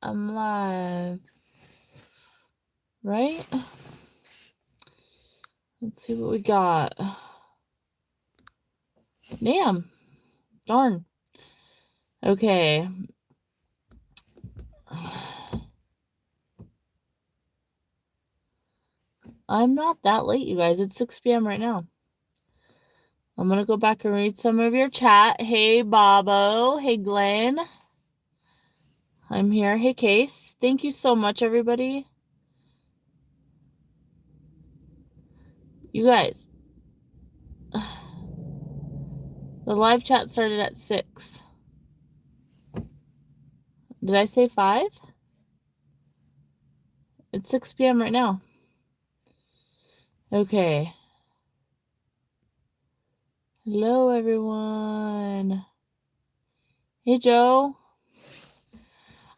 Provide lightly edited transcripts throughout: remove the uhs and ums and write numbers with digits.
I'm live. Right? Let's see what we got. Damn. Darn. Okay. I'm not that late, you guys. It's 6 p.m. right now. I'm going to go back and read some of your chat. Hey, Bobo. Hey, Glenn. I'm here. Hey, Case. Thank you so much, everybody. You guys. The live chat started at 6. Did I say 5? It's 6 p.m. right now. Okay. Hello, everyone. Hey, Joe.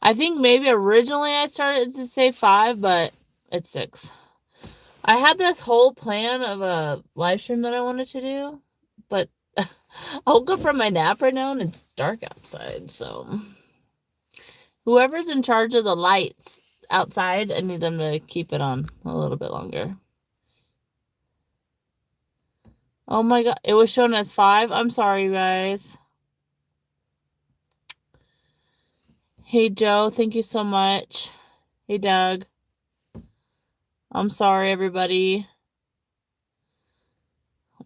I think maybe originally I started to say 5, but it's 6. I had this whole plan of a live stream that I wanted to do, but I woke up from my nap right now and it's dark outside, so whoever's in charge of the lights outside, I need them to keep it on a little bit longer. Oh my god, it was shown as 5? I'm sorry, you guys. Hey, Joe, thank you so much. Hey, Doug. I'm sorry, everybody.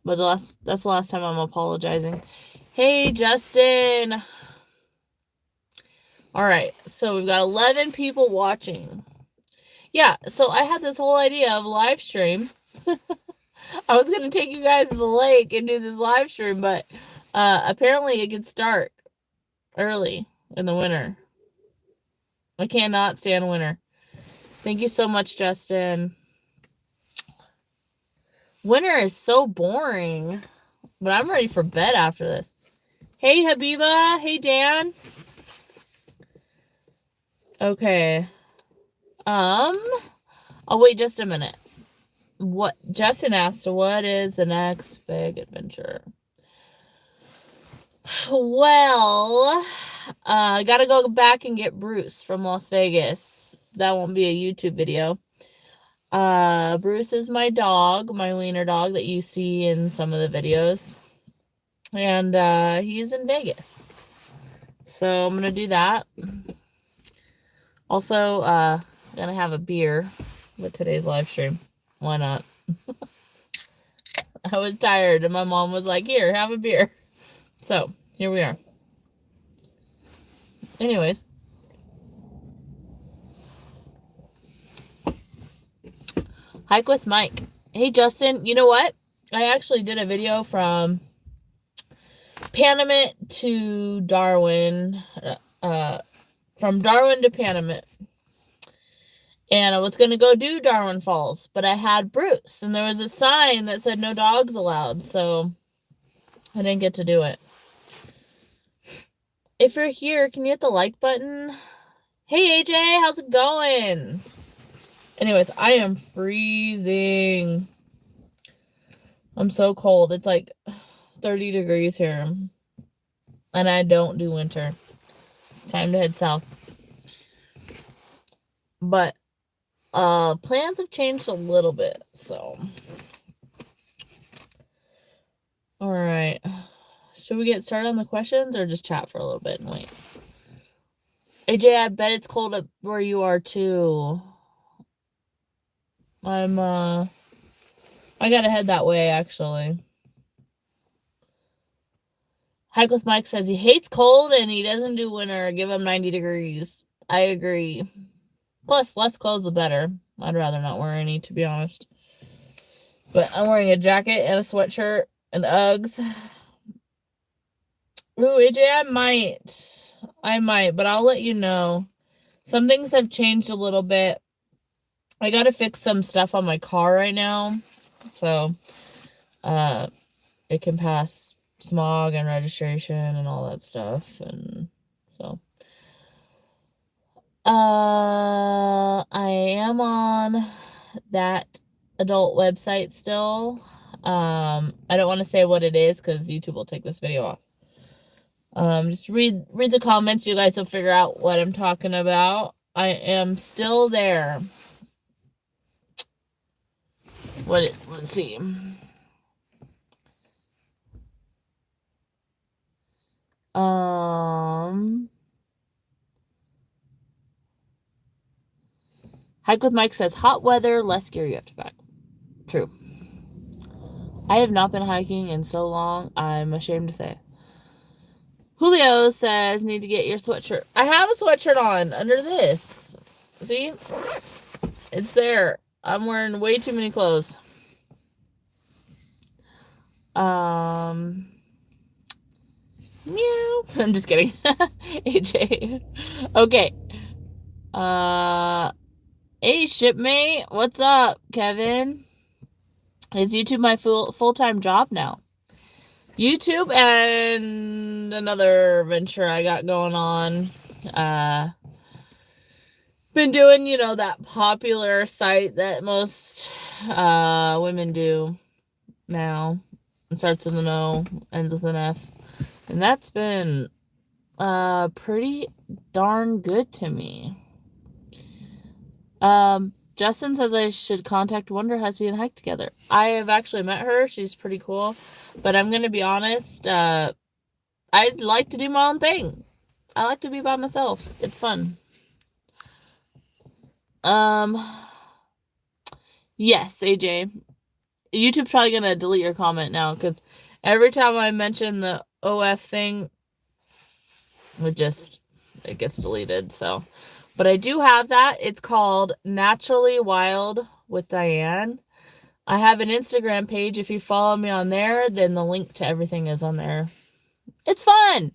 But that's the last time I'm apologizing. Hey, Justin. All right, so we've got 11 people watching. Yeah, so I had this whole idea of live stream. I was going to take you guys to the lake and do this live stream, but apparently it gets dark early in the winter. I cannot stand winter. Thank you so much, Justin. Winter is so boring, but I'm ready for bed after this. Hey, Habiba. Hey, Dan. Okay. Oh, wait just a minute. What Justin asked, what is the next big adventure? Well, I gotta go back and get Bruce from Las Vegas. That won't be a YouTube video. Bruce is my dog, my wiener dog that you see in some of the videos. And he's in Vegas. So I'm gonna do that. Also, gonna have a beer with today's live stream. Why not? I was tired and my mom was like, here, have a beer. So, here we are. Anyways. Hike with Mike. Hey, Justin, you know what? I actually did a video from Panamint to Darwin. From Darwin to Panamint. And I was going to go do Darwin Falls, but I had Bruce, and there was a sign that said no dogs allowed, so I didn't get to do it. If you're here, can you hit the like button? Hey, AJ, how's it going? Anyways, I am freezing. I'm so cold. It's like 30 degrees here, and I don't do winter. It's time to head south. But plans have changed a little bit, so. All right. Should we get started on the questions or just chat for a little bit and wait? AJ, I bet it's cold up where you are too. I gotta head that way, actually. Hike with Mike says he hates cold and he doesn't do winter. Give him 90 degrees. I agree. Plus, less clothes the better. I'd rather not wear any, to be honest. But I'm wearing a jacket and a sweatshirt and Uggs. Ooh, AJ, I might, but I'll let you know. Some things have changed a little bit. I gotta fix some stuff on my car right now. So, it can pass smog and registration and all that stuff. And so, I am on that adult website still. I don't want to say what it is because YouTube will take this video off. Just read the comments. You guys will figure out what I'm talking about. I am still there. Let's see. Hike with Mike says, hot weather, less gear you have to pack. True. I have not been hiking in so long, I'm ashamed to say. Julio says, need to get your sweatshirt. I have a sweatshirt on under this. See? It's there. I'm wearing way too many clothes. Meow. I'm just kidding. AJ. Okay. Hey, shipmate. What's up, Kevin? Is YouTube my full-time job now? YouTube and another venture I got going on. Been doing, that popular site that most women do now. It starts with an O, ends with an F. And that's been pretty darn good to me. Justin says I should contact Wonder Hussy and hike together. I have actually met her. She's pretty cool. But I'm going to be honest, I'd like to do my own thing. I like to be by myself. It's fun. Yes, AJ. YouTube's probably going to delete your comment now because every time I mention the OF thing, it gets deleted. So, but I do have that. It's called Naturally Wild with Diane. I have an Instagram page. If you follow me on there, then the link to everything is on there. It's fun.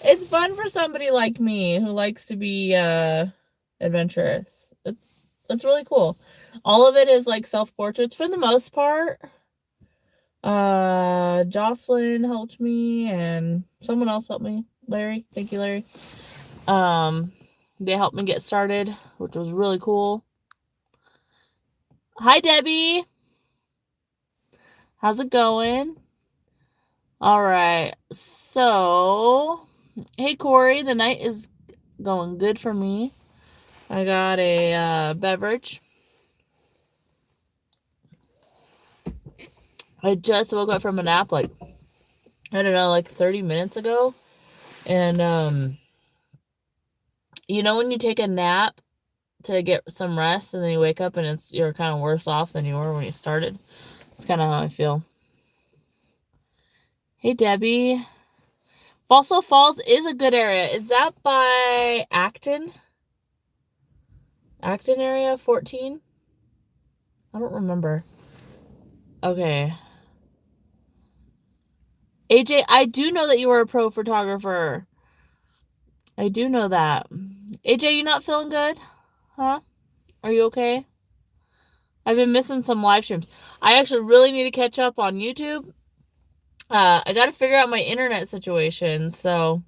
It's fun for somebody like me who likes to be adventurous. It's really cool. All of it is like self-portraits for the most part. Jocelyn helped me and someone else helped me. Larry. Thank you, Larry. They helped me get started, which was really cool. Hi, Debbie. How's it going? All right. So, hey, Corey. The night is going good for me. I got a beverage. I just woke up from a nap, like 30 minutes ago. And, when you take a nap to get some rest and then you wake up and you're kind of worse off than you were when you started. It's kind of how I feel. Hey, Debbie. Fossil Falls is a good area. Is that by Acton? Acton area, 14? I don't remember. Okay. AJ, I do know that you were a pro photographer. I do know that. AJ, you not feeling good? Huh? Are you okay? I've been missing some live streams. I actually really need to catch up on YouTube. I got to figure out my internet situation. So,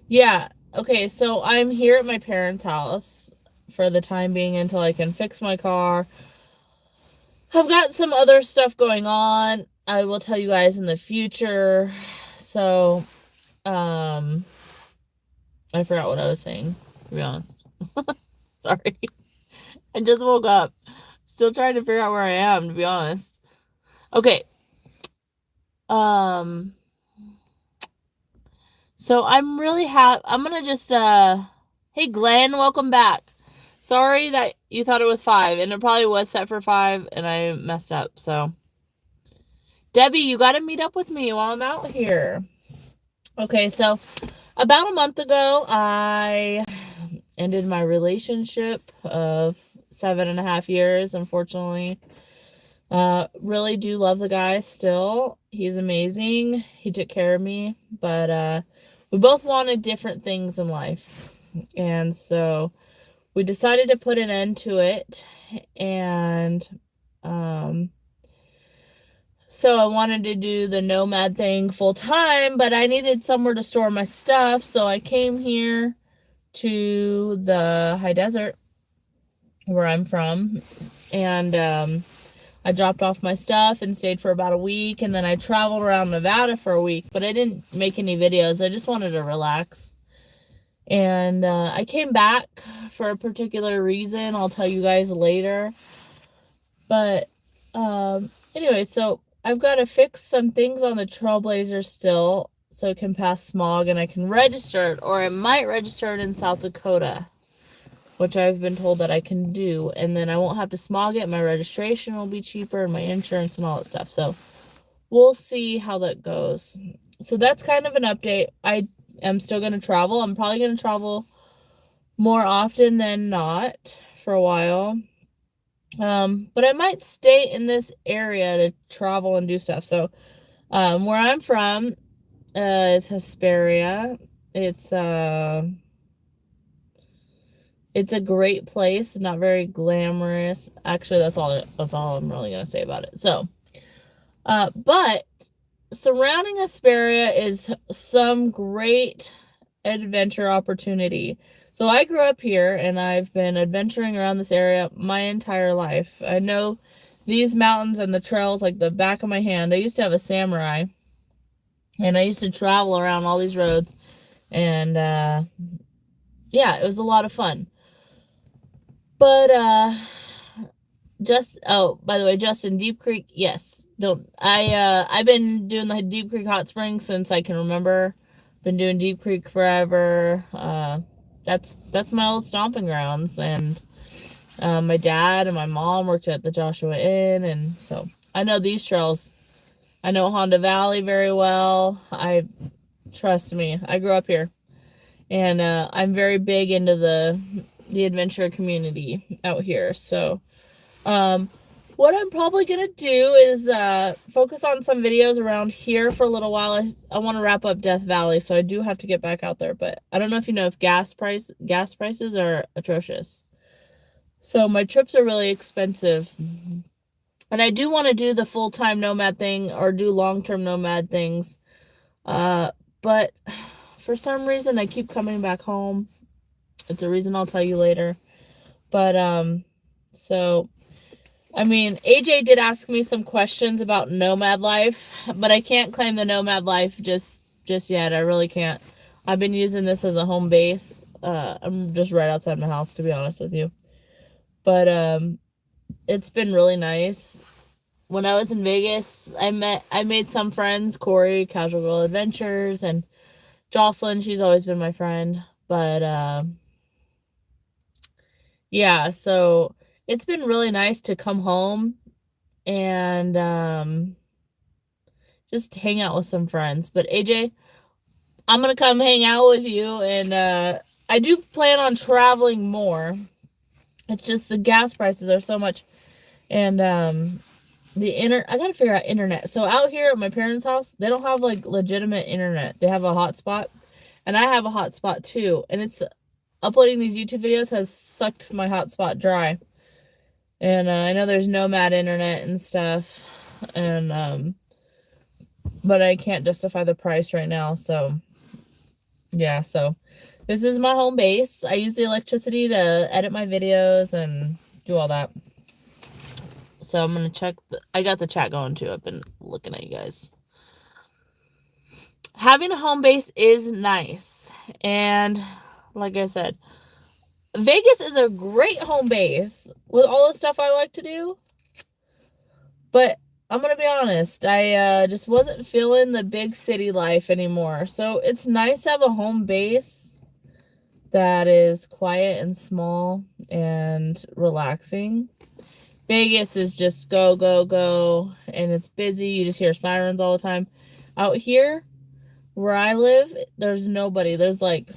yeah. Okay, so I'm here at my parents' house for the time being until I can fix my car. I've got some other stuff going on. I will tell you guys in the future. So, I forgot what I was saying, to be honest. Sorry. I just woke up. Still trying to figure out where I am, to be honest. Okay. So I'm really I'm gonna just, hey, Glenn, welcome back. Sorry that you thought it was 5, and it probably was set for 5, and I messed up, so. Debbie, you gotta meet up with me while I'm out here. Okay, so about a month ago, I ended my relationship of 7.5 years, unfortunately. Really do love the guy still. He's amazing. He took care of me, but we both wanted different things in life. And so we decided to put an end to it. And so I wanted to do the nomad thing full time, but I needed somewhere to store my stuff. So I came here to the high desert where I'm from. And I I dropped off my stuff and stayed for about a week, and then I traveled around Nevada for a week, but I didn't make any videos. I just wanted to relax. And I came back for a particular reason. I'll tell you guys later. But anyway, so I've got to fix some things on the Trailblazer still so it can pass smog, and I can register it, or I might register it in South Dakota, which I've been told that I can do. And then I won't have to smog it. My registration will be cheaper, and my insurance and all that stuff. So we'll see how that goes. So that's kind of an update. I am still going to travel. I'm probably going to travel more often than not for a while. But I might stay in this area to travel and do stuff. So where I'm from is Hesperia. It's a great place, not very glamorous. Actually, that's all I'm really gonna say about it. So but surrounding Hesperia is some great adventure opportunity. So I grew up here, and I've been adventuring around this area my entire life. I know these mountains and the trails like the back of my hand. I used to have a Samurai, and I used to travel around all these roads, and yeah, it was a lot of fun. But by the way, Justin, Deep Creek, yes. I've been doing the Deep Creek Hot Springs since I can remember. Been doing Deep Creek forever. That's my old stomping grounds, and my dad and my mom worked at the Joshua Inn, and so I know these trails. I know Honda Valley very well. Trust me, I grew up here, and I'm very big into the adventure community out here. So what I'm probably gonna do is focus on some videos around here for a little while. I want to wrap up Death Valley, so I do have to get back out there. But I don't know if you know if gas prices are atrocious. So my trips are really expensive. And I do want to do the full-time nomad thing or do long-term nomad things. But for some reason I keep coming back home. It's a reason I'll tell you later. But so I mean, AJ did ask me some questions about nomad life, but I can't claim the nomad life just yet. I really can't. I've been using this as a home base. I'm just right outside my house, to be honest with you. But it's been really nice. When I was in Vegas, I made some friends, Corey, Casual Girl Adventures, and Jocelyn. She's always been my friend. But yeah, so it's been really nice to come home and just hang out with some friends. But AJ, I'm gonna come hang out with you, and I do plan on traveling more. It's just the gas prices are so much, and I gotta figure out internet. So out here at my parents' house, they don't have like legitimate internet. They have a hotspot, and I have a hotspot too. And it's uploading these YouTube videos has sucked my hotspot dry. And I know there's nomad internet and stuff, and but I can't justify the price right now. So yeah, so this is my home base. I use the electricity to edit my videos and do all that. So I'm gonna check. I got the chat going too. I've been looking at you guys. Having a home base is nice, and like I said, Vegas is a great home base with all the stuff I like to do. But I'm going to be honest, I just wasn't feeling the big city life anymore. So it's nice to have a home base that is quiet and small and relaxing. Vegas is just go, go, go, and it's busy. You just hear sirens all the time. Out here, where I live, there's nobody. There's like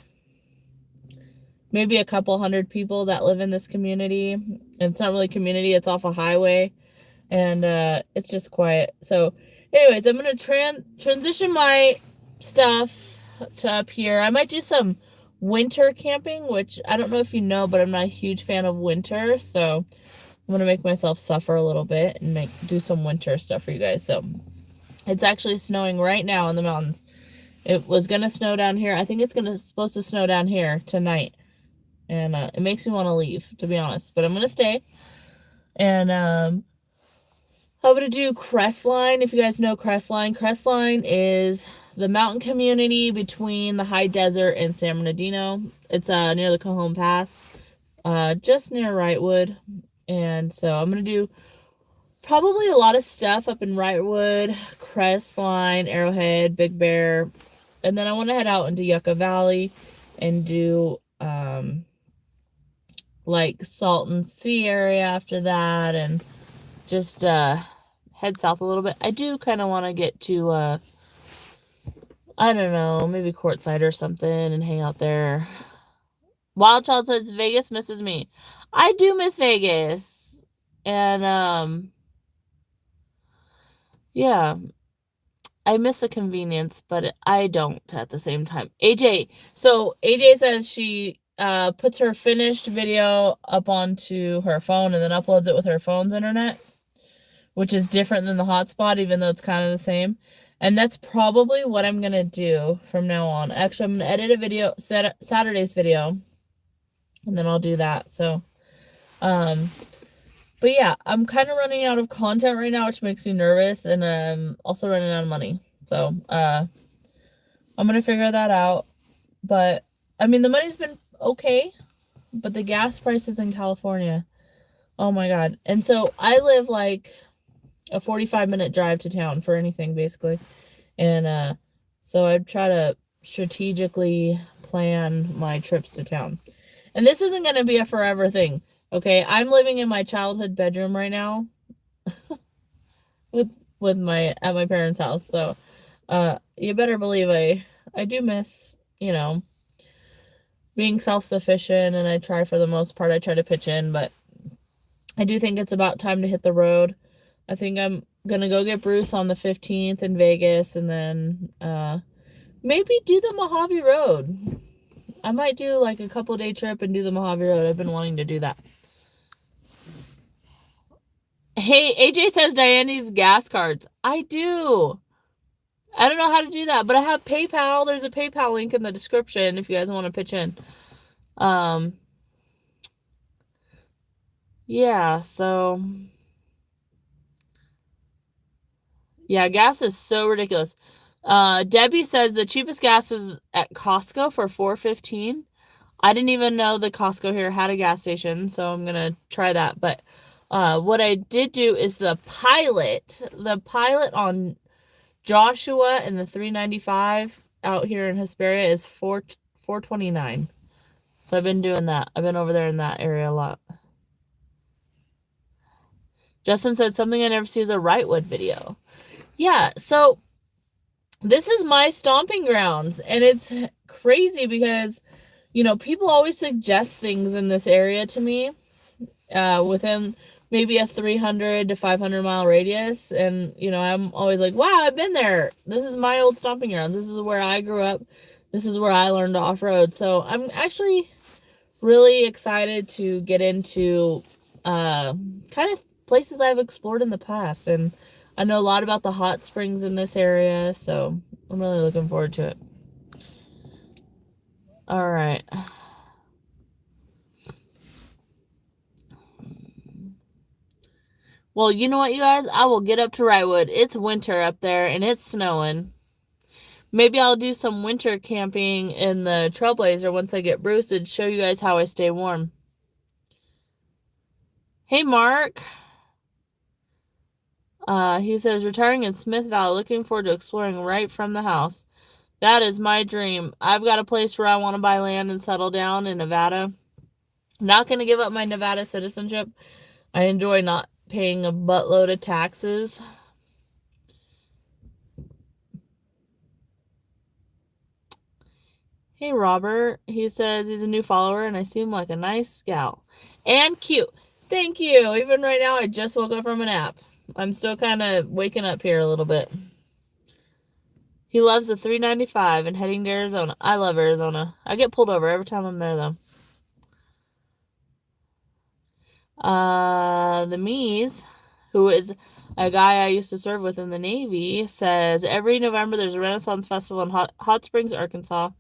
maybe a couple hundred people that live in this community. And it's not really a community, it's off a highway. And it's just quiet. So anyways, I'm going to transition my stuff to up here. I might do some winter camping, which I don't know if you know, but I'm not a huge fan of winter. So I'm going to make myself suffer a little bit and do some winter stuff for you guys. So it's actually snowing right now in the mountains. It was going to snow down here. I think it's supposed to snow down here tonight. And it makes me want to leave, to be honest. But I'm going to stay. And I'm going to do Crestline. If you guys know Crestline is the mountain community between the high desert and San Bernardino. It's near the Cajon Pass, just near Wrightwood. And so I'm going to do probably a lot of stuff up in Wrightwood, Crestline, Arrowhead, Big Bear. And then I want to head out into Yucca Valley and do like Salton Sea area after that, and just head south a little bit. I do kind of want to get to I don't know, maybe Quartzsite or something and hang out there. Wild Child says Vegas misses me. I do miss Vegas. And yeah, I miss the convenience, but I don't at the same time. AJ says she puts her finished video up onto her phone and then uploads it with her phone's internet, which is different than the hotspot, even though it's kind of the same. And that's probably what I'm going to do from now on. Actually, I'm going to edit a video, Saturday's video, and then I'll do that. So, but yeah, I'm kind of running out of content right now, which makes me nervous, and I'm also running out of money. So, I'm going to figure that out. But, I mean, the money's been okay, but the gas prices in California, oh my God. And so I live like a 45-minute drive to town for anything, basically. And so I try to strategically plan my trips to town. And this isn't going to be a forever thing, okay? I'm living in my childhood bedroom right now with my at my parents' house. So you better believe I do miss, you know, being self-sufficient, and I try for the most part. I try to pitch in, but I do think it's about time to hit the road. I think I'm gonna go get Bruce on the 15th in Vegas, and then maybe do the Mojave Road. I might do like a couple day trip and do the Mojave Road. I've been wanting to do that. Hey, AJ says Diane needs gas cards. I do. I don't know how to do that, but I have PayPal. There's a PayPal link in the description if you guys want to pitch in. Yeah, so yeah, gas is so ridiculous. Debbie says the cheapest gas is at Costco for $4.15. I didn't even know the Costco here had a gas station, so I'm gonna try that. But what I did do is the pilot on Joshua and the 395 out here in Hesperia is $4.29. So I've been doing that. I've been over there in that area a lot. Justin said something I never see is a Wrightwood video. Yeah, so this is my stomping grounds, and it's crazy because, you know, people always suggest things in this area to me within maybe a 300 to 500 mile radius, and, you know, I'm always like, wow, I've been there. This is my old stomping grounds. This is where I grew up. This is where I learned to off-road. So I'm actually really excited to get into kind of places I've explored in the past, and I know a lot about the hot springs in this area, so I'm really looking forward to it. All right. Well, you know what, you guys? I will get up to Wrightwood. It's winter up there, and it's snowing. Maybe I'll do some winter camping in the Trailblazer once I get Bruce and show you guys how I stay warm. Hey, Mark. He says, retiring in Smith Valley, looking forward to exploring right from the house. That is my dream. I've got a place where I want to buy land and settle down in Nevada. Not going to give up my Nevada citizenship. I enjoy not paying a buttload of taxes. Hey, Robert. He says he's a new follower and I seem like a nice gal. And cute. Thank you. Even right now, I just woke up from a nap. I'm still kind of waking up here a little bit. He loves the 395 and heading to Arizona. I love Arizona. I get pulled over every time I'm there, though. The Mies, who is a guy I used to serve with in the Navy, says every November there's a Renaissance Festival in Hot Springs, Arkansas.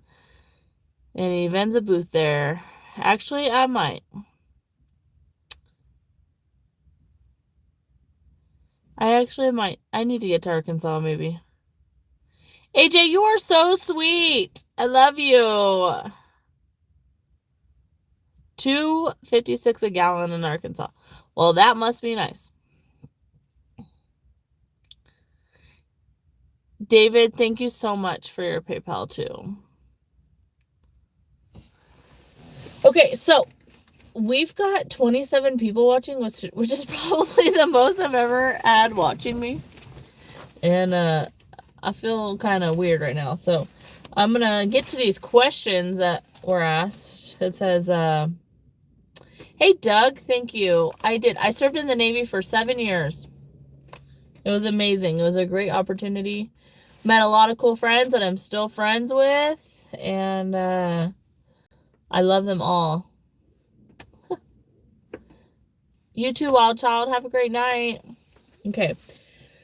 And he vends a booth there. Actually, I might. I actually might. I need to get to Arkansas, maybe. AJ, you are so sweet. I love you. $2.56 a gallon in Arkansas. Well, that must be nice. David, thank you so much for your PayPal too. Okay, so we've got 27 people watching, which is probably the most I've ever had watching me. And I feel kind of weird right now. So I'm going to get to these questions that were asked. It says, hey, Doug, thank you. I served in the Navy for 7 years. It was amazing. It was a great opportunity. Met a lot of cool friends that I'm still friends with. And I love them all. You too, Wild Child. Have a great night. Okay.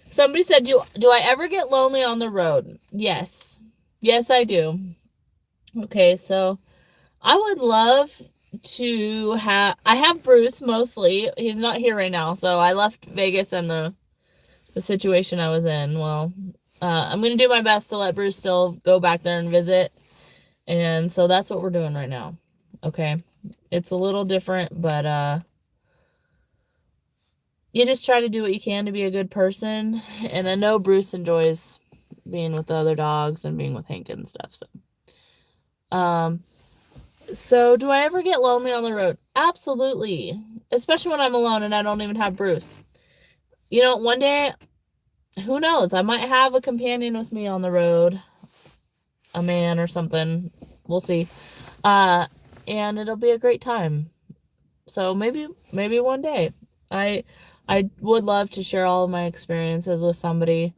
Somebody said, do I ever get lonely on the road? Yes. Yes, I do. Okay, so I would love to have... I have Bruce mostly. He's not here right now, so I left Vegas and the situation I was in. Well, I'm going to do my best to let Bruce still go back there and visit. And so that's what we're doing right now. Okay. It's a little different, but you just try to do what you can to be a good person. And I know Bruce enjoys being with the other dogs and being with Hank and stuff. So do I ever get lonely on the road? Absolutely. Especially when I'm alone and I don't even have Bruce. You know, one day, who knows? I might have a companion with me on the road. A man or something. We'll see. And it'll be a great time. So maybe one day. I would love to share all of my experiences with somebody.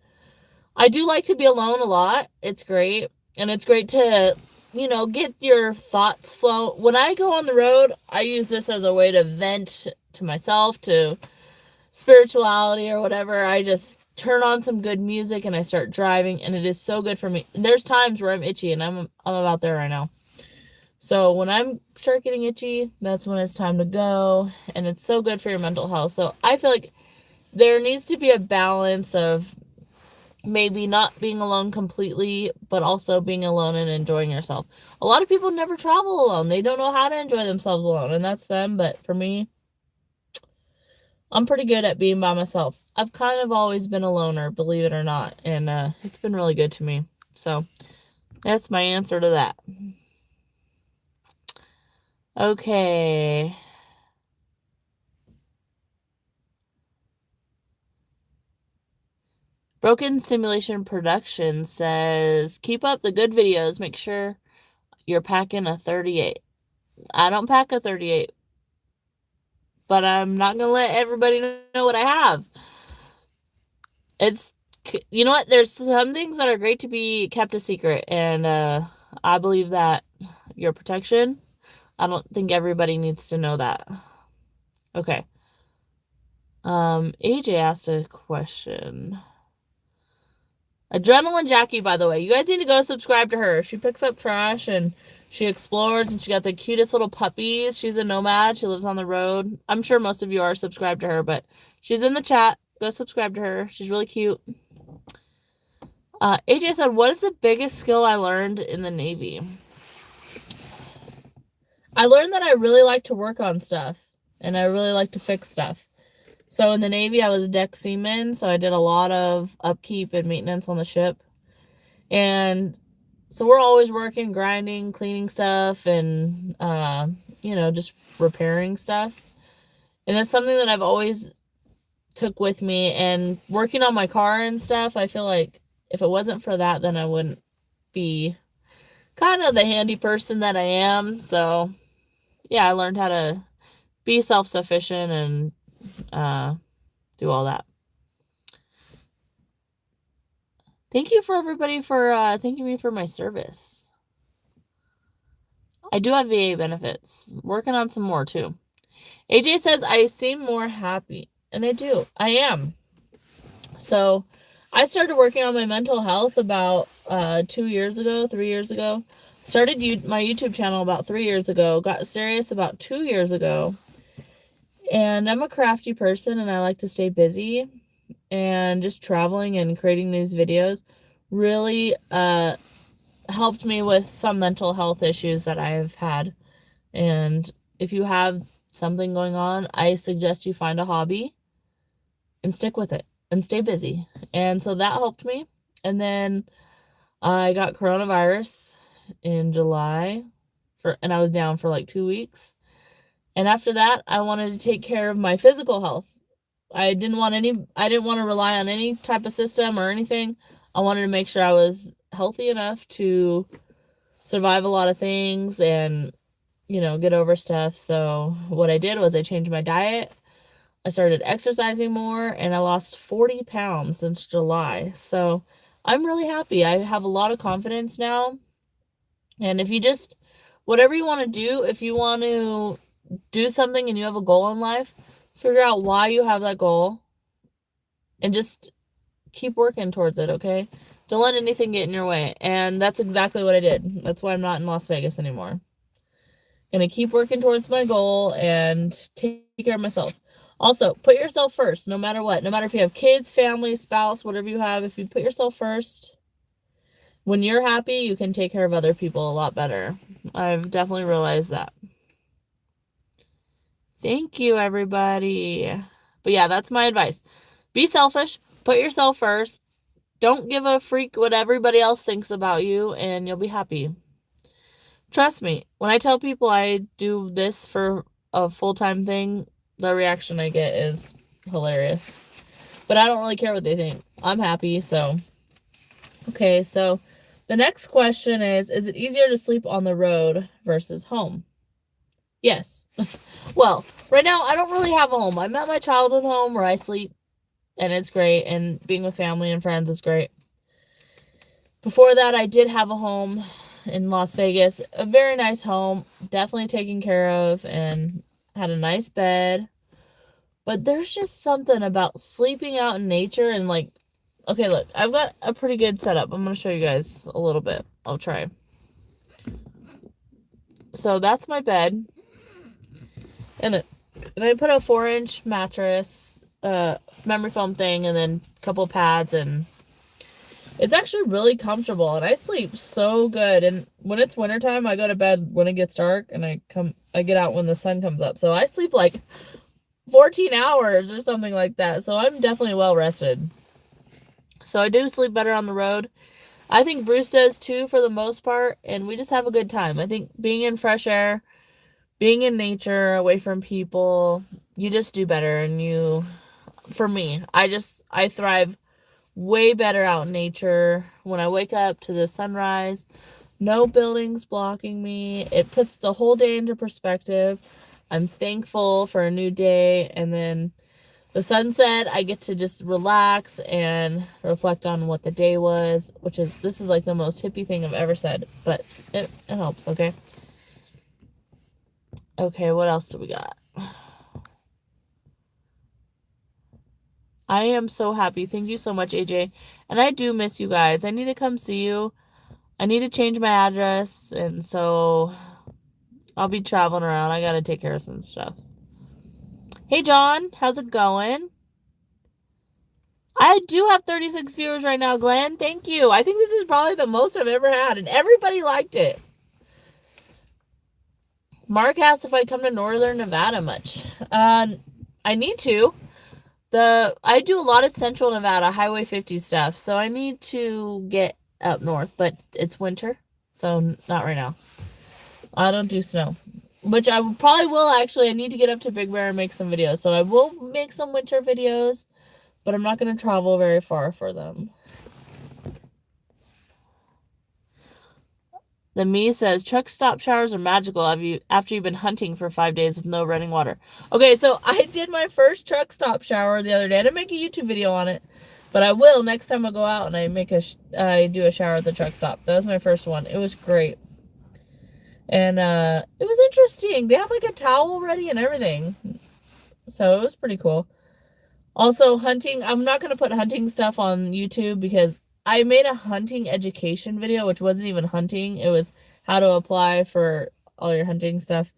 I do like to be alone a lot. It's great. And it's great to, get your thoughts flow. When I go on the road, I use this as a way to vent to myself, to spirituality or whatever. I just turn on some good music and I start driving, and it is so good for me. And there's times where I'm itchy, and I'm about there right now. So when I start getting itchy, that's when it's time to go. And it's so good for your mental health. So I feel like there needs to be a balance of maybe not being alone completely, but also being alone and enjoying yourself. A lot of people never travel alone. They don't know how to enjoy themselves alone, and that's them. But for me, I'm pretty good at being by myself. I've kind of always been a loner, believe it or not. And it's been really good to me. So that's my answer to that. Okay. Broken Simulation Production says, keep up the good videos. Make sure you're packing a 38. I don't pack a 38. But I'm not going to let everybody know what I have. You know what? There's some things that are great to be kept a secret. And I believe that your protection... I don't think everybody needs to know that. Okay. AJ asked a question. Adrenaline Jackie, by the way. You guys need to go subscribe to her. She picks up trash and she explores, and she got the cutest little puppies. She's a nomad. She lives on the road. I'm sure most of you are subscribed to her, but she's in the chat. Go subscribe to her. She's really cute. AJ said, what is the biggest skill I learned in the Navy? I learned that I really like to work on stuff, and I really like to fix stuff. So in the Navy, I was a deck seaman, so I did a lot of upkeep and maintenance on the ship. And so we're always working, grinding, cleaning stuff, and, just repairing stuff. And that's something that I've always took with me. And working on my car and stuff, I feel like if it wasn't for that, then I wouldn't be kind of the handy person that I am. So yeah, I learned how to be self-sufficient and do all that. Thank you for everybody for thanking me for my service. I do have VA benefits. Working on some more too. AJ says I seem more happy. And I do. I am. So I started working on my mental health about 3 years ago. Started my YouTube channel about 3 years ago. Got serious about 2 years ago. And I'm a crafty person, and I like to stay busy. and just traveling and creating these videos really helped me with some mental health issues that I've had. And if you have something going on, I suggest you find a hobby and stick with it and stay busy. And so that helped me. And then I got coronavirus in July and I was down for like 2 weeks. And after that, I wanted to take care of my physical health. I didn't want to rely on any type of system or anything. I wanted to make sure I was healthy enough to survive a lot of things and, get over stuff. So what I did was I changed my diet. I started exercising more and I lost 40 pounds since July. So I'm really happy. I have a lot of confidence now. And whatever you want to do, if you want to do something and you have a goal in life, figure out why you have that goal and just keep working towards it, okay? Don't let anything get in your way. And that's exactly what I did. That's why I'm not in Las Vegas anymore. Gonna keep working towards my goal and take care of myself. Also, put yourself first, no matter what. No matter if you have kids, family, spouse, whatever you have, if you put yourself first, when you're happy, you can take care of other people a lot better. I've definitely realized that. Thank you, everybody. But yeah, that's my advice. Be selfish. Put yourself first. Don't give a freak what everybody else thinks about you, and you'll be happy. Trust me, when I tell people I do this for a full-time thing, the reaction I get is hilarious. But I don't really care what they think. I'm happy, so. Okay, so the next question is it easier to sleep on the road versus home? Yes. Well, right now I don't really have a home. I'm at my childhood home where I sleep, and it's great, and being with family and friends is great. Before that, I did have a home in Las Vegas, a very nice home, definitely taken care of, and had a nice bed. But there's just something about sleeping out in nature and okay, look, I've got a pretty good setup. I'm going to show you guys a little bit. I'll try. So that's my bed. And I put a 4-inch mattress, memory foam thing, and then a couple pads, and it's actually really comfortable, and I sleep so good. And when it's wintertime, I go to bed when it gets dark, and I get out when the sun comes up. So I sleep like 14 hours or something like that. So I'm definitely well rested. So I do sleep better on the road. I think Bruce does too for the most part, and we just have a good time. I think being in fresh air, being in nature, away from people, you just do better. And for me, I thrive way better out in nature. When I wake up to the sunrise, no buildings blocking me. It puts the whole day into perspective. I'm thankful for a new day. And then the sunset, I get to just relax and reflect on what the day was, this is like the most hippie thing I've ever said, but it helps, okay? Okay, what else do we got? I am so happy. Thank you so much, AJ. And I do miss you guys. I need to come see you. I need to change my address, and so I'll be traveling around. I gotta take care of some stuff. Hey, John. How's it going? I do have 36 viewers right now, Glenn. Thank you. I think this is probably the most I've ever had, and everybody liked it. Mark asked if I come to Northern Nevada much. I need to. I do a lot of Central Nevada, Highway 50 stuff, so I need to get up north, but it's winter, so not right now. I don't do snow, which I probably will actually. I need to get up to Big Bear and make some videos, so I will make some winter videos, but I'm not going to travel very far for them. The me says, truck stop showers are magical after you've been hunting for 5 days with no running water. Okay, so I did my first truck stop shower the other day. I didn't make a YouTube video on it, but I will next time I go out and I do a shower at the truck stop. That was my first one. It was great. And it was interesting. They have like a towel ready and everything. So it was pretty cool. Also, hunting. I'm not going to put hunting stuff on YouTube because I made a hunting education video, which wasn't even hunting. It was how to apply for all your hunting stuff.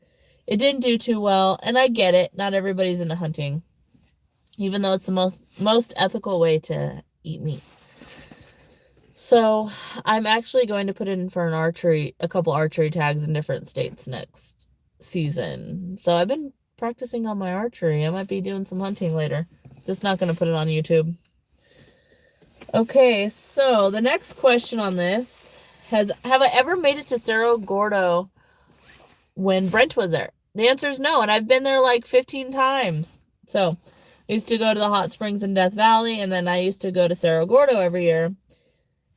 It didn't do too well, and I get it. Not everybody's into hunting. even though it's the most ethical way to eat meat. So I'm actually going to put in for a couple archery tags in different states next season. So I've been practicing on my archery. I might be doing some hunting later. Just not going to put it on YouTube. Okay, so the next question on this have I ever made it to Cerro Gordo when Brent was there? The answer is no, and I've been there like 15 times. So I used to go to the hot springs in Death Valley, and then I used to go to Cerro Gordo every year.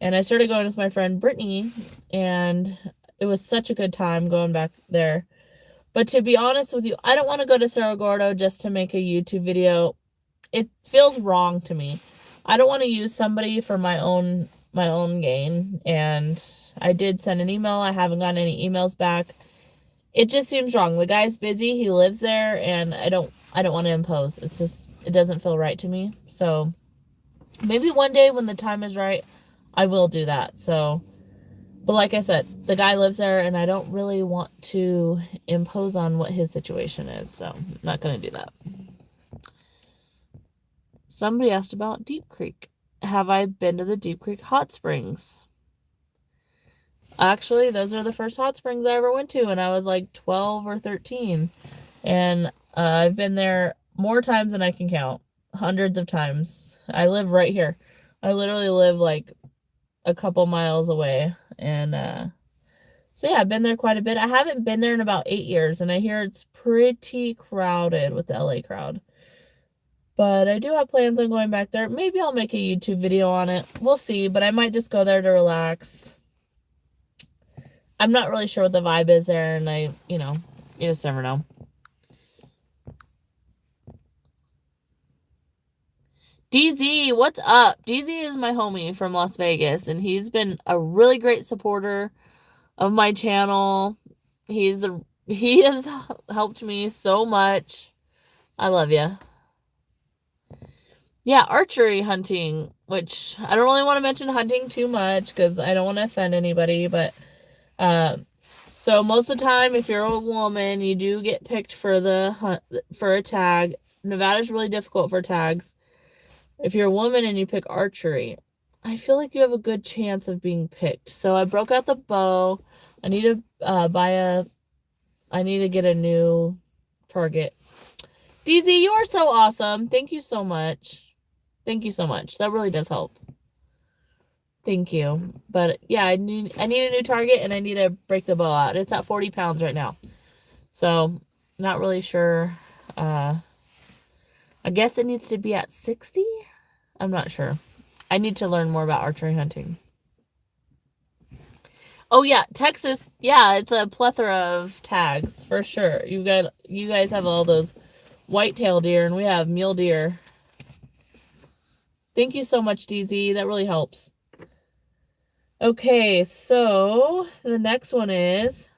And I started going with my friend Brittany, and it was such a good time going back there. But to be honest with you, I don't want to go to Cerro Gordo just to make a YouTube video. It feels wrong to me. I don't want to use somebody for my own gain. And I did send an email. I haven't gotten any emails back. It just seems wrong. The guy's busy. He lives there, and I don't want to impose. It's just, it doesn't feel right to me. So maybe one day when the time is right, I will do that. So, but like I said, the guy lives there, and I don't really want to impose on what his situation is. So I'm not going to do that. Somebody asked about Deep Creek. Have I been to the Deep Creek hot springs? Actually, those are the first hot springs I ever went to, and I was like 12 or 13. And I've been there more times than I can count. Hundreds of times. I live right here. I literally live like a couple miles away. And so yeah, I've been there quite a bit. I haven't been there in about 8 years, and I hear it's pretty crowded with the LA crowd. But I do have plans on going back there. Maybe I'll make a YouTube video on it. We'll see, but I might just go there to relax. I'm not really sure what the vibe is there, and you just never know. DZ, what's up? DZ is my homie from Las Vegas, and he's been a really great supporter of my channel. He has helped me so much. I love you. Yeah, archery hunting, which I don't really want to mention hunting too much because I don't want to offend anybody, but so most of the time, if you're a woman, you do get picked for a tag. Nevada's really difficult for tags. If you're a woman and you pick archery, I feel like you have a good chance of being picked. So I broke out the bow. I need to I need to get a new target. DZ, you are so awesome. Thank you so much. Thank you so much. That really does help. Thank you. But yeah, I need a new target, and I need to break the bow out. It's at 40 pounds right now. So not really sure. I guess it needs to be at 60. I'm not sure. I need to learn more about archery hunting. Oh yeah, Texas. Yeah, it's a plethora of tags for sure. You guys have all those whitetail deer, and we have mule deer. Thank you so much, DZ. That really helps. Okay, so the next one is,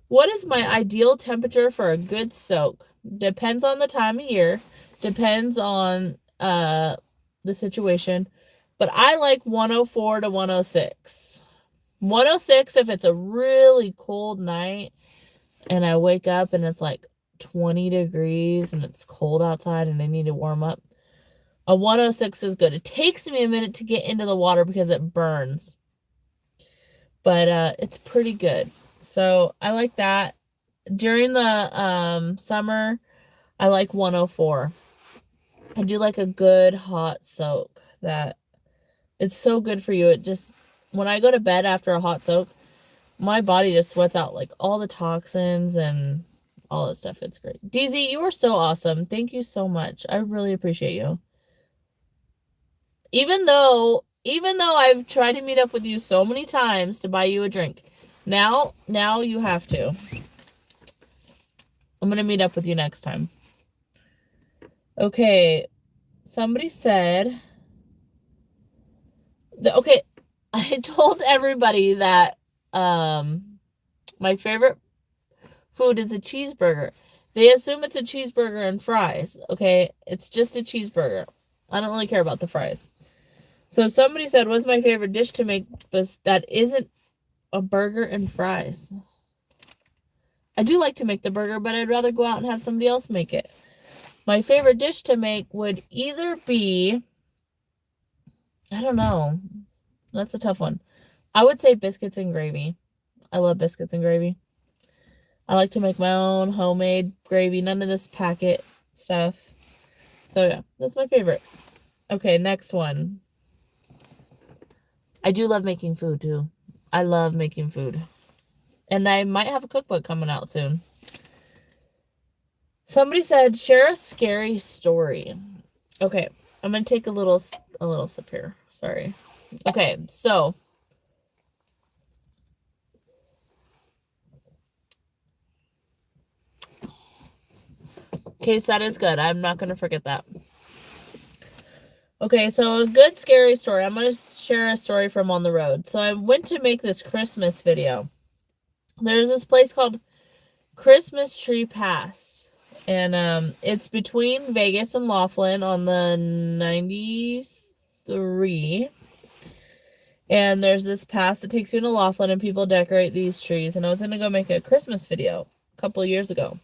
what is my ideal temperature for a good soak? Depends on the time of year. Depends on the situation. But I like 104 to 106. 106 if it's a really cold night and I wake up and it's like 20 degrees and it's cold outside and I need to warm up. A 106 is good. It takes me a minute to get into the water because it burns. But it's pretty good. So I like that. During the summer, I like 104. I do like a good hot soak. That it's so good for you. It just, when I go to bed after a hot soak, my body just sweats out like all the toxins and all that stuff. It's great. DZ, you are so awesome. Thank you so much. I really appreciate you. Even though I've tried to meet up with you so many times to buy you a drink, now you have to. I'm going to meet up with you next time. Okay. Somebody said, okay, I told everybody that my favorite food is a cheeseburger. They assume it's a cheeseburger and fries. Okay, it's just a cheeseburger. I don't really care about the fries. So somebody said, what's my favorite dish to make that isn't a burger and fries? I do like to make the burger, but I'd rather go out and have somebody else make it. My favorite dish to make would either be, I don't know. That's a tough one. I would say biscuits and gravy. I love biscuits and gravy. I like to make my own homemade gravy, none of this packet stuff. So yeah, that's my favorite. Okay, next one. I do love making food too. I love making food. And I might have a cookbook coming out soon. Somebody said, share a scary story. Okay, I'm going to take a little sip here. Sorry. Okay, so case that is good. I'm not going to forget that. Okay, so a good scary story. I'm going to share a story from on the road. So I went to make this Christmas video. There's this place called Christmas Tree Pass. And it's between Vegas and Laughlin on the 93. And there's this pass that takes you to Laughlin, and people decorate these trees. And I was going to go make a Christmas video a couple of years ago.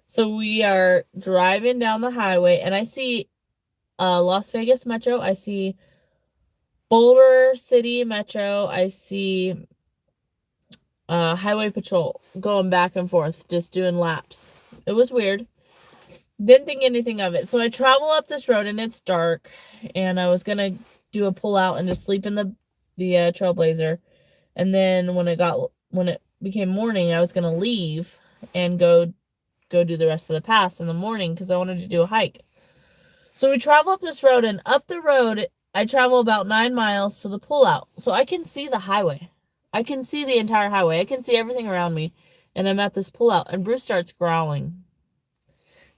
So we are driving down the highway, and I see Las Vegas Metro. I see Boulder City Metro. I see Highway Patrol going back and forth, just doing laps. It was weird. Didn't think anything of it. So I travel up this road, and it's dark, and I was going to do a pull out and just sleep in the Trailblazer. And then when it became morning, I was going to leave and go do the rest of the pass in the morning because I wanted to do a hike. So we travel up this road, and up the road, I travel about 9 miles to the pullout. So I can see the highway. I can see the entire highway. I can see everything around me. And I'm at this pullout, and Bruce starts growling.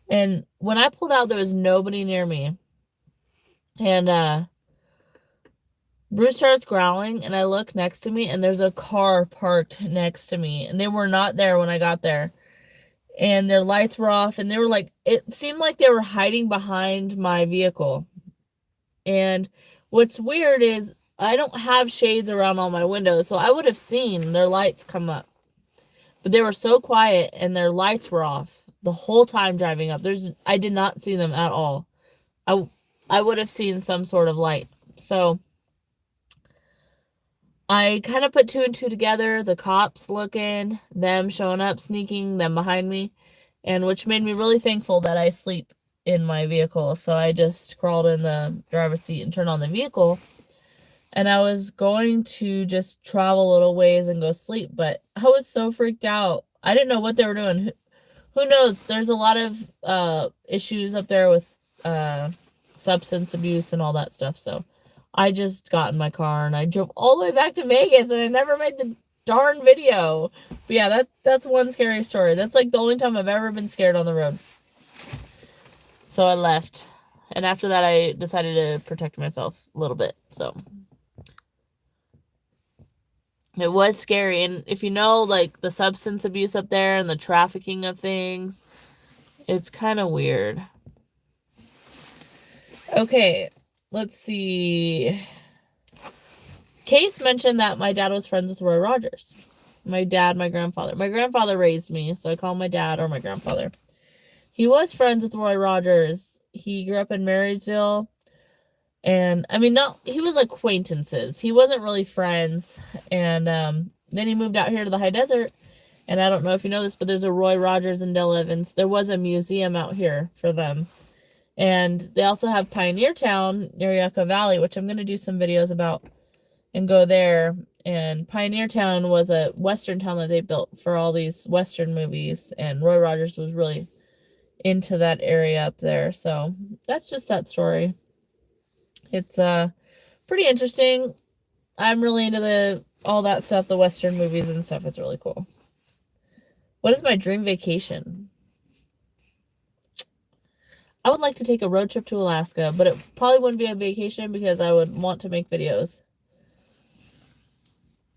And when I pulled out, there was nobody near me. And Bruce starts growling, and I look next to me, and there's a car parked next to me. And they were not there when I got there. And their lights were off, and they were like, it seemed like they were hiding behind my vehicle. And what's weird is I don't have shades around all my windows, so I would have seen their lights come up. But they were so quiet, and their lights were off the whole time driving up. I did not see them at all. I would have seen some sort of light. So I kind of put two and two together, the cops looking, them showing up, sneaking, them behind me, and which made me really thankful that I sleep in my vehicle. So I just crawled in the driver's seat and turned on the vehicle, and I was going to just travel a little ways and go sleep, but I was so freaked out. I didn't know what they were doing. Who knows? There's a lot of issues up there with substance abuse and all that stuff, so I just got in my car and I drove all the way back to Vegas, and I never made the darn video. But yeah, that's one scary story. That's like the only time I've ever been scared on the road. So I left. And after that, I decided to protect myself a little bit. So it was scary. And if you know, like, the substance abuse up there and the trafficking of things, it's kind of weird. Okay. Let's see. Case mentioned that my dad was friends with Roy Rogers. My dad, my grandfather. My grandfather raised me, so I call him my dad or my grandfather. He was friends with Roy Rogers. He grew up in Marysville. And, I mean, he was acquaintances. He wasn't really friends. And then he moved out here to the high desert. And I don't know if you know this, but there's a Roy Rogers and Dale Evans. There was a museum out here for them. And they also have Pioneer Town near Yucca Valley, which I'm going to do some videos about and go there. And Pioneer Town was a Western town that they built for all these Western movies. And Roy Rogers was really into that area up there. So that's just that story. It's pretty interesting. I'm really into all that stuff, the Western movies and stuff. It's really cool. What is my dream vacation? I would like to take a road trip to Alaska, but it probably wouldn't be a vacation because I would want to make videos.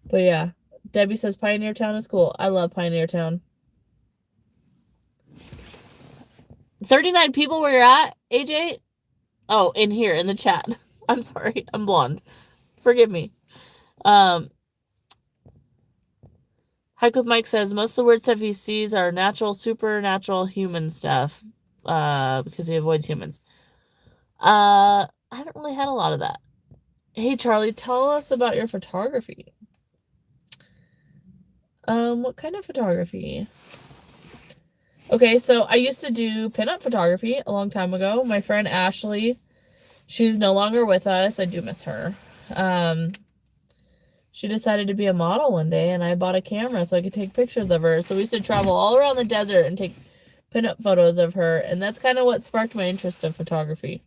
But yeah, Debbie says Pioneer Town is cool. I love Pioneer Town. 39 people where you're at, AJ? Oh, in here, in the chat. I'm sorry, I'm blonde. Forgive me. Hike with Mike says, most of the weird stuff he sees are natural, supernatural, human stuff. because he avoids humans. I haven't really had a lot of that. Hey, Charlie, tell us about your photography. What kind of photography? Okay, so I used to do pinup photography a long time ago. My friend Ashley, she's no longer with us. I do miss her. She decided to be a model one day, and I bought a camera so I could take pictures of her. So we used to travel all around the desert and take pinup photos of her, and that's kind of what sparked my interest in photography.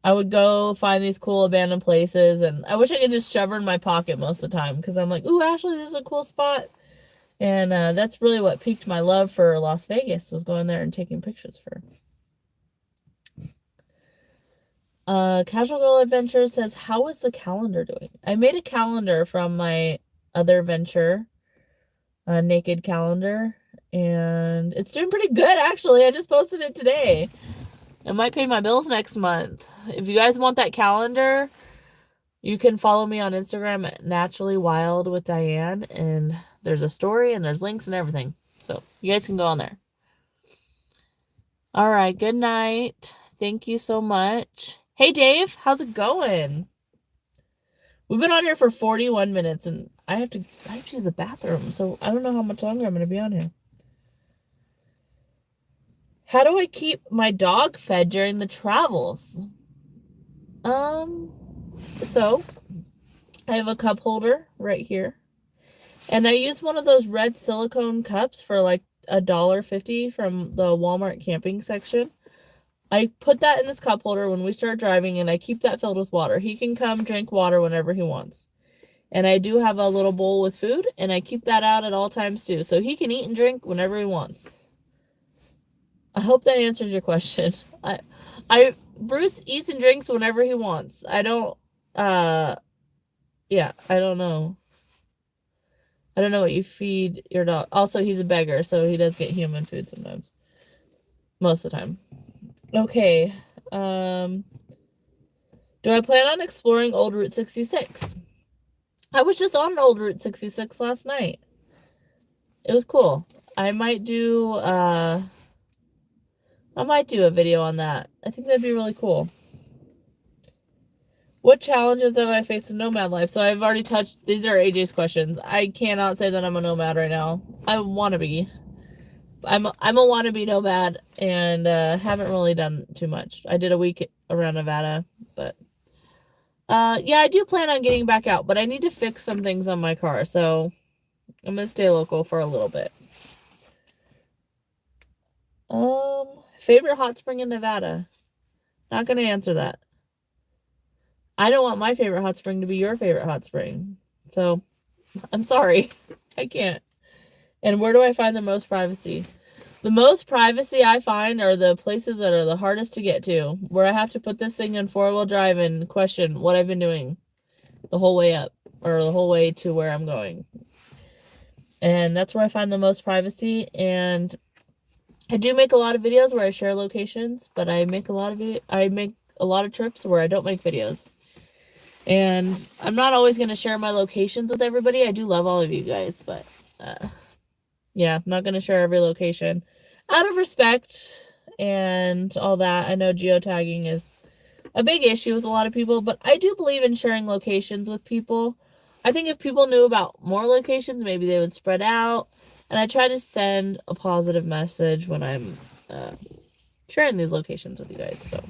I would go find these cool abandoned places, and I wish I could just shove her in my pocket most of the time, because I'm like, ooh, Ashley, this is a cool spot. And that's really what piqued my love for Las Vegas, was going there and taking pictures of her. Casual Girl Adventure says, how is the calendar doing? I made a calendar from my other venture, a naked calendar, and it's doing pretty good, actually. I just posted it today. It might pay my bills next month. If you guys want that calendar, you can follow me on Instagram at naturallywildwithdiane, and there's a story and there's links and everything. So you guys can go on there. All right, good night. Thank you so much. Hey, Dave, how's it going? We've been on here for 41 minutes, and I have to use the bathroom, so I don't know how much longer I'm going to be on here. How do I keep my dog fed during the travels? So I have a cup holder right here, and I use one of those red silicone cups for like $1.50 from the Walmart camping section. I put that in this cup holder when we start driving, and I keep that filled with water. He can come drink water whenever he wants. And I do have a little bowl with food, and I keep that out at all times too, so he can eat and drink whenever he wants. I hope that answers your question. Bruce eats and drinks whenever he wants. I don't know. I don't know what you feed your dog. Also, he's a beggar, so he does get human food sometimes. Most of the time. Okay. Do I plan on exploring Old Route 66? I was just on Old Route 66 last night. It was cool. I might do a video on that. I think that'd be really cool. What challenges have I faced in nomad life? So I've already touched, these are AJ's questions. I cannot say that I'm a nomad right now. I want to be. I'm a wannabe nomad, and haven't really done too much. I did a week around Nevada, but yeah, I do plan on getting back out, but I need to fix some things on my car, so I'm gonna stay local for a little bit. Favorite hot spring in Nevada? Not gonna answer that. I don't want my favorite hot spring to be your favorite hot spring, so I'm sorry. I can't. And where do I find the most privacy? The most privacy I find are the places that are the hardest to get to, where I have to put this thing in four-wheel drive and question what I've been doing the whole way up, or the whole way to where I'm going. And that's where I find the most privacy. And I do make a lot of videos where I share locations, but I make a lot of trips where I don't make videos. And I'm not always going to share my locations with everybody. I do love all of you guys, but yeah, I'm not going to share every location out of respect and all that. I know geotagging is a big issue with a lot of people, but I do believe in sharing locations with people. I think if people knew about more locations, maybe they would spread out. And I try to send a positive message when I'm sharing these locations with you guys. So,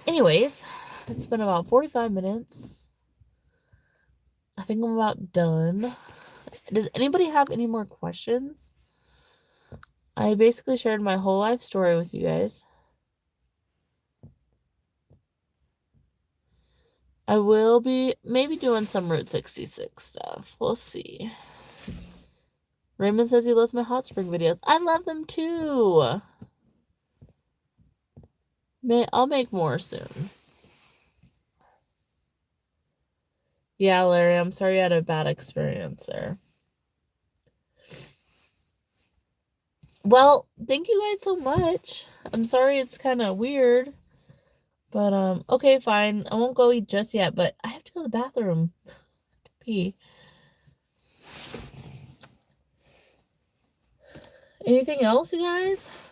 anyways, it's been about 45 minutes. I think I'm about done. Does anybody have any more questions? I basically shared my whole life story with you guys. I will be maybe doing some Route 66 stuff. We'll see. Raymond says he loves my hot spring videos. I love them too. I'll make more soon. Yeah, Larry, I'm sorry you had a bad experience there. Well, thank you guys so much. I'm sorry it's kind of weird. But, okay, fine. I won't go eat just yet, but I have to go to the bathroom to pee. Anything else, you guys?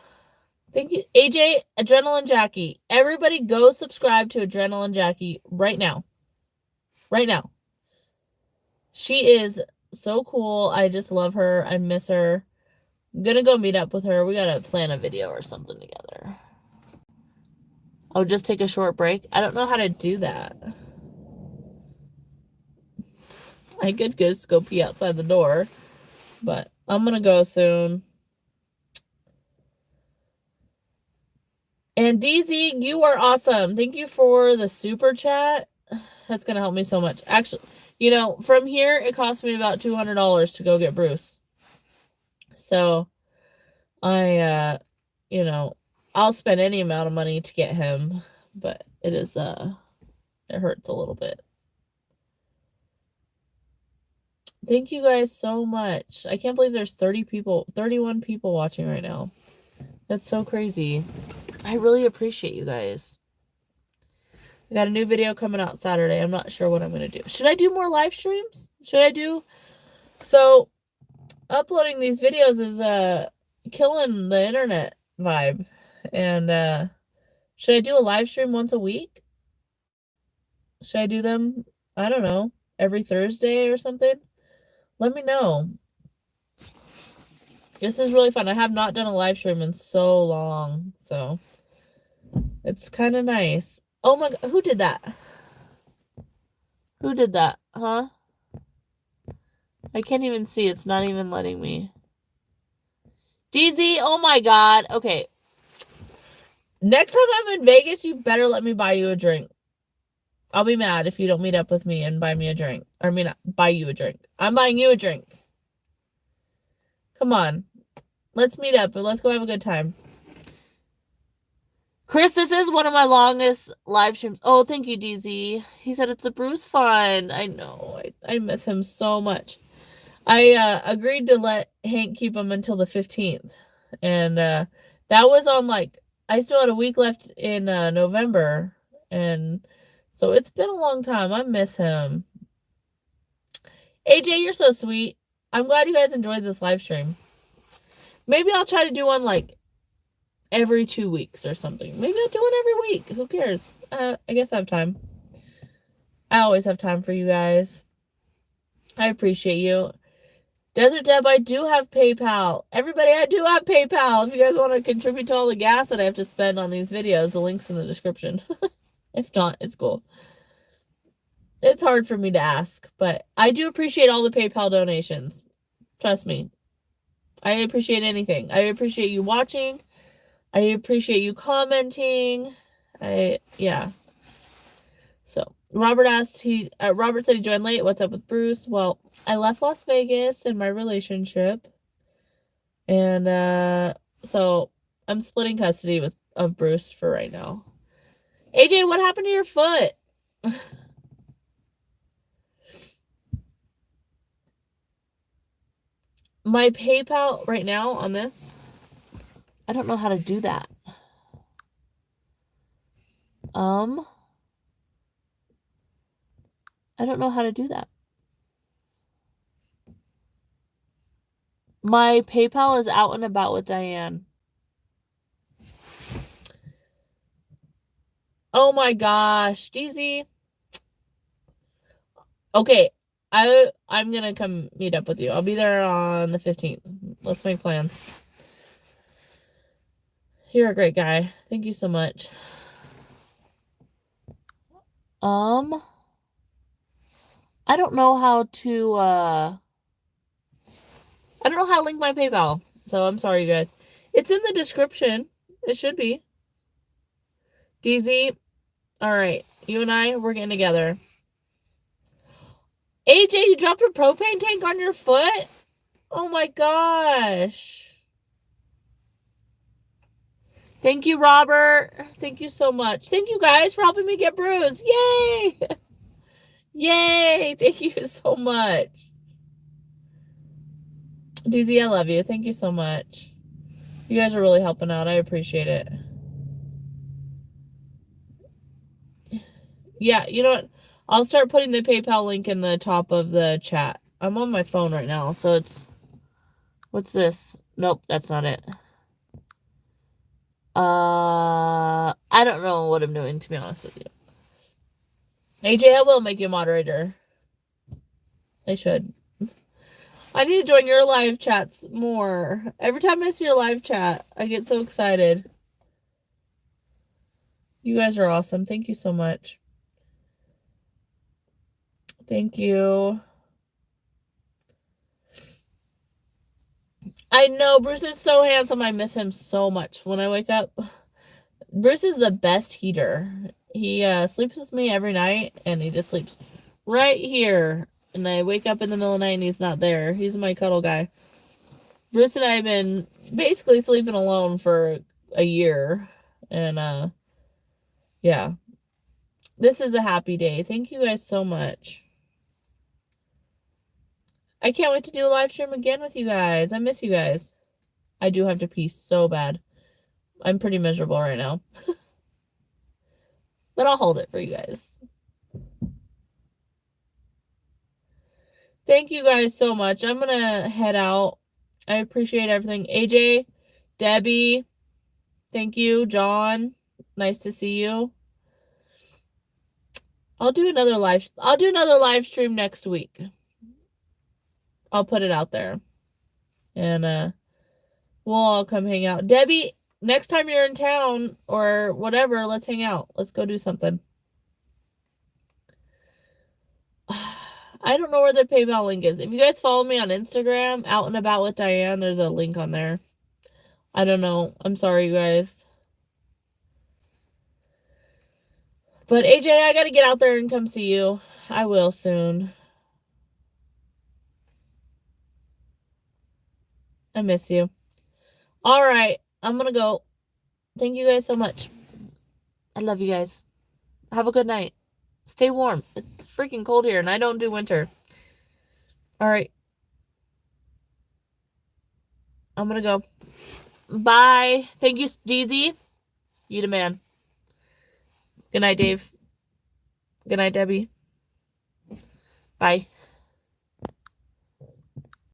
Thank you. AJ, Adrenaline Jackie. Everybody go subscribe to Adrenaline Jackie right now. Right now. She is so cool. I just love her. I miss her. I'm gonna go meet up with her. We gotta plan a video or something together. Oh, just take a short break? I don't know how to do that. I could just go pee outside the door, but I'm gonna go soon. And DZ, you are awesome. Thank you for the super chat. That's gonna help me so much. Actually, you know, from here, it cost me about $200 to go get Bruce. So, I, you know, I'll spend any amount of money to get him, but it is, it hurts a little bit. Thank you guys so much. I can't believe there's 31 people watching right now. That's so crazy. I really appreciate you guys. I got a new video coming out Saturday. I'm not sure what I'm going to do. Should I do more live streams? So, uploading these videos is, killing the internet vibe. And, should I do a live stream once a week? Should I do them, I don't know, every Thursday or something? Let me know. This is really fun. I have not done a live stream in so long, so it's kind of nice. Oh my God, who did that? Who did that? Huh? I can't even see. It's not even letting me. DZ, oh my God. Okay. Next time I'm in Vegas, you better let me buy you a drink. I'll be mad if you don't meet up with me and buy me a drink. I mean, buy you a drink. I'm buying you a drink. Come on. Let's meet up and let's go have a good time. Chris, this is one of my longest live streams. Oh, thank you, DZ. He said it's a Bruce fund. I know. I miss him so much. I agreed to let Hank keep him until the 15th. And that was on, like, I still had a week left in November. And so it's been a long time. I miss him. AJ, you're so sweet. I'm glad you guys enjoyed this live stream. Maybe I'll try to do one, like, every 2 weeks or something. Maybe I'll do one every week. Who cares? I guess I have time. I always have time for you guys. I appreciate you. Desert Deb, I do have PayPal. Everybody, I do have PayPal. If you guys want to contribute to all the gas that I have to spend on these videos, the link's in the description. If not, it's cool. It's hard for me to ask, but I do appreciate all the PayPal donations. Trust me. I appreciate anything. I appreciate you watching. I appreciate you commenting. Yeah. So, Robert said he joined late. What's up with Bruce? Well, I left Las Vegas in my relationship. And, so I'm splitting custody of Bruce for right now. AJ, what happened to your foot? My PayPal right now on this, I don't know how to do that. I don't know how to do that. My PayPal is Out and About with Diane. Oh my gosh, DZ. Okay, I'm gonna come meet up with you. I'll be there on the 15th. Let's make plans. You're a great guy. Thank you so much. I don't know how to, I don't know how to link my PayPal. So I'm sorry, you guys. It's in the description. It should be. DZ, all right. You and I, we're getting together. AJ, you dropped a propane tank on your foot? Oh my gosh. Thank you, Robert. Thank you so much. Thank you guys for helping me get Bruce. Yay! Yay! Thank you so much. DZ, I love you. Thank you so much. You guys are really helping out. I appreciate it. Yeah, you know what? I'll start putting the PayPal link in the top of the chat. I'm on my phone right now, so it's What's this? Nope, that's not it. I don't know what I'm doing, to be honest with you. AJ, I will make you a moderator. I should. I need to join your live chats more. Every time I see your live chat, I get so excited. You guys are awesome. Thank you so much. Thank you. I know, Bruce is so handsome. I miss him so much when I wake up. Bruce is the best heater. He sleeps with me every night, and he just sleeps right here. And I wake up in the middle of the night, and he's not there. He's my cuddle guy. Bruce and I have been basically sleeping alone for a year. And, yeah. This is a happy day. Thank you guys so much. I can't wait to do a live stream again with you guys. I miss you guys. I do have to pee so bad. I'm pretty miserable right now. But I'll hold it for you guys. Thank you guys so much. I'm going to head out. I appreciate everything. AJ, Debbie, thank you. John, nice to see you. I'll do another live stream next week. I'll put it out there. And we'll all come hang out. Debbie, next time you're in town or whatever, let's hang out. Let's go do something. I don't know where the PayPal link is. If you guys follow me on Instagram, Out and About with Diane, there's a link on there. I don't know. I'm sorry, you guys. But AJ, I gotta get out there and come see you. I will soon. I miss you. All right. I'm gonna go. Thank you guys so much. I love you guys. Have a good night. Stay warm. It's freaking cold here, and I don't do winter. All right. I'm gonna go. Bye. Thank you, DZ. You the man. Good night, Dave. Good night, Debbie. Bye.